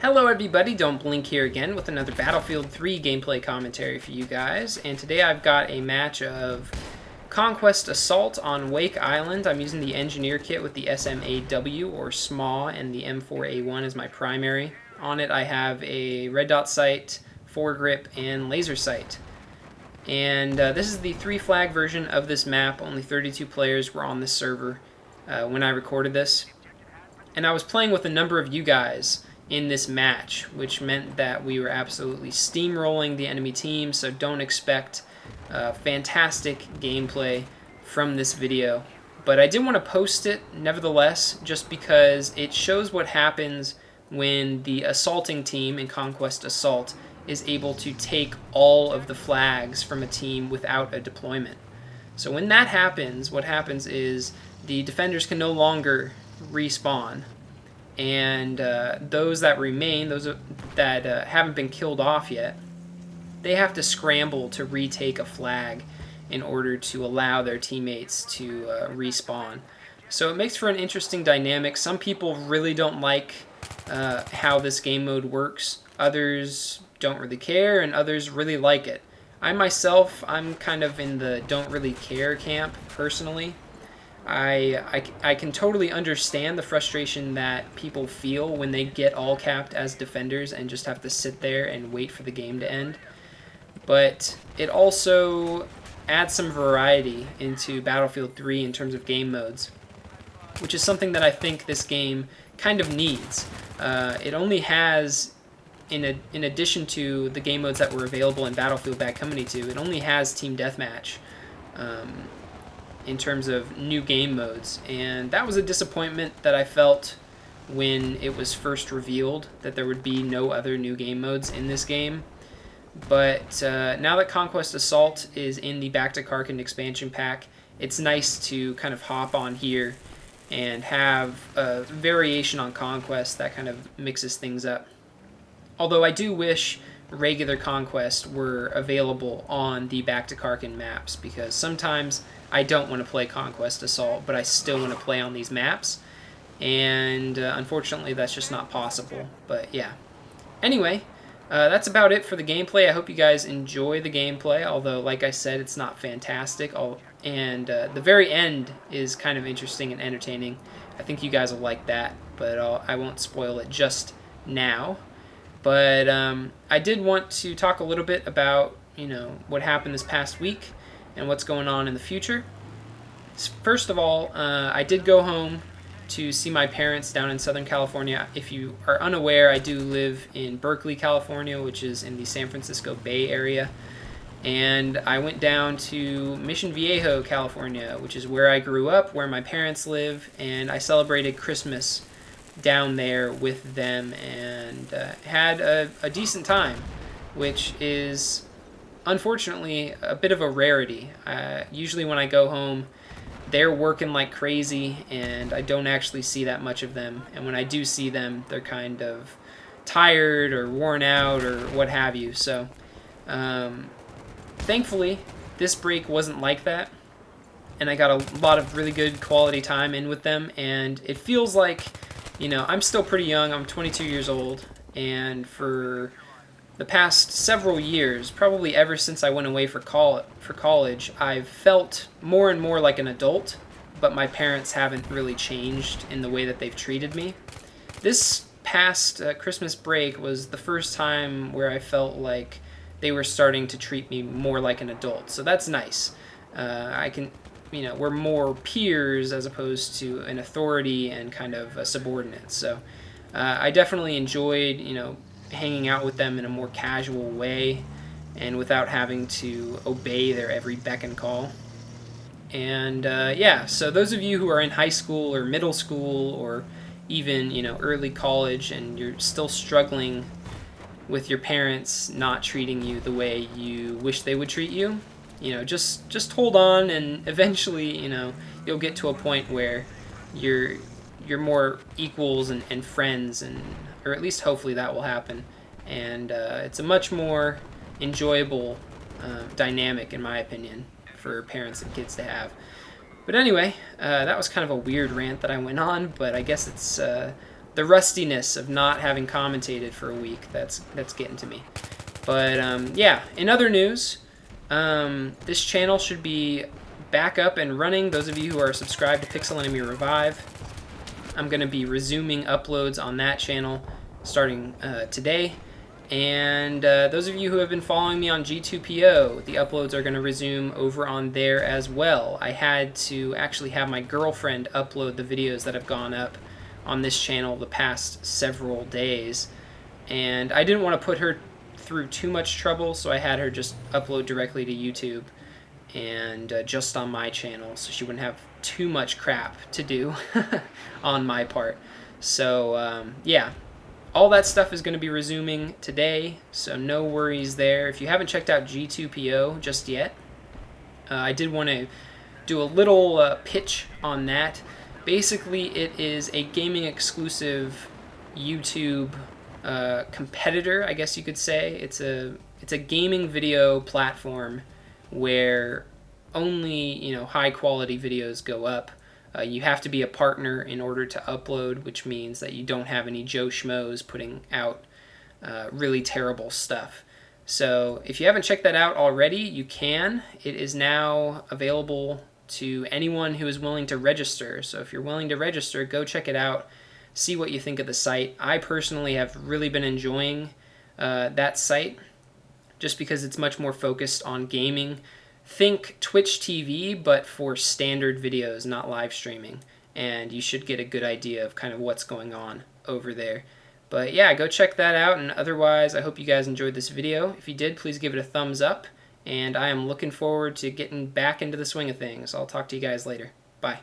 Hello everybody, Don't Blink here again with another Battlefield 3 gameplay commentary for you guys. And today I've got a match of Conquest Assault on Wake Island. I'm using the Engineer kit with the SMAW or SMA and the M4A1 as my primary. On it I have a red dot sight, foregrip, and laser sight. And this is the 3-flag version of this map. Only 32 players were on this server when I recorded this. And I was playing with a number of you guys in this match, which meant that we were absolutely steamrolling the enemy team, so don't expect fantastic gameplay from this video. But I did want to post it nevertheless, just because it shows what happens when the assaulting team in Conquest Assault is able to take all of the flags from a team without a deployment. So when that happens, what happens is the defenders can no longer respawn, and those that remain, those that haven't been killed off yet, they have to scramble to retake a flag in order to allow their teammates to respawn. So it makes for an interesting dynamic. Some people really don't like how this game mode works. Others don't really care, and others really like it. I myself, I'm kind of in the don't really care camp personally. I can totally understand the frustration that people feel when they get all capped as defenders and just have to sit there and wait for the game to end. But it also adds some variety into Battlefield 3 in terms of game modes, which is something that I think this game kind of needs. It only has, in addition to the game modes that were available in Battlefield Bad Company 2, it only has Team Deathmatch. In terms of new game modes, and that was a disappointment that I felt when it was first revealed that there would be no other new game modes in this game. But now that Conquest Assault is in the Back to Karkand expansion pack, it's nice to kind of hop on here and have a variation on Conquest that kind of mixes things up. Although I do wish regular Conquest were available on the Back to Karkand maps, because sometimes I don't want to play Conquest Assault, but I still want to play on these maps, and unfortunately that's just not possible. But yeah. Anyway, that's about it for the gameplay. I hope you guys enjoy the gameplay, although like I said, it's not fantastic, and the very end is kind of interesting and entertaining. I think you guys will like that, but I won't spoil it just now. But I did want to talk a little bit about, what happened this past week and what's going on in the future. First of all, I did go home to see my parents down in Southern California. If you are unaware, I do live in Berkeley, California, which is in the San Francisco Bay Area. And I went down to Mission Viejo, California, which is where I grew up, where my parents live, and I celebrated Christmas down there with them and had a decent time, which is unfortunately a bit of a rarity. Usually when I go home, they're working like crazy and I don't actually see that much of them, and when I do see them, they're kind of tired or worn out or what have you. So thankfully this break wasn't like that, and I got a lot of really good quality time in with them, and it feels like, I'm still pretty young. I'm 22 years old, and for the past several years, probably ever since I went away for college, I've felt more and more like an adult, but my parents haven't really changed in the way that they've treated me. This past Christmas break was the first time where I felt like they were starting to treat me more like an adult, so that's nice. We're more peers as opposed to an authority and kind of a subordinate. So I definitely enjoyed, hanging out with them in a more casual way and without having to obey their every beck and call. And yeah, so those of you who are in high school or middle school or even, early college, and you're still struggling with your parents not treating you the way you wish they would treat you, just hold on, and eventually, you'll get to a point where you're more equals and friends, or at least hopefully that will happen. And it's a much more enjoyable dynamic, in my opinion, for parents and kids to have. But anyway, that was kind of a weird rant that I went on, but I guess it's the rustiness of not having commentated for a week. That's getting to me. But yeah, in other news, this channel should be back up and running. Those of you who are subscribed to Pixel Enemy Revive, I'm going to be resuming uploads on that channel starting today. And those of you who have been following me on G2PO, the uploads are going to resume over on there as well. I had to actually have my girlfriend upload the videos that have gone up on this channel the past several days. And I didn't want to put her through too much trouble, so I had her just upload directly to YouTube and just on my channel, so she wouldn't have too much crap to do on my part. So yeah, all that stuff is going to be resuming today, so no worries there. If you haven't checked out G2PO just yet, I did want to do a little pitch on that. Basically, it is a gaming exclusive YouTube competitor, I guess you could say. It's a gaming video platform where only high quality videos go up. You have to be a partner in order to upload, which means that you don't have any Joe Schmoes putting out really terrible stuff. So if you haven't checked that out already, you can. It is now available to anyone who is willing to register. So if you're willing to register, go check it out. See what you think of the site. I personally have really been enjoying that site just because it's much more focused on gaming. Think Twitch TV, but for standard videos, not live streaming. And you should get a good idea of kind of what's going on over there. But yeah, go check that out. And otherwise, I hope you guys enjoyed this video. If you did, please give it a thumbs up. And I am looking forward to getting back into the swing of things. I'll talk to you guys later. Bye.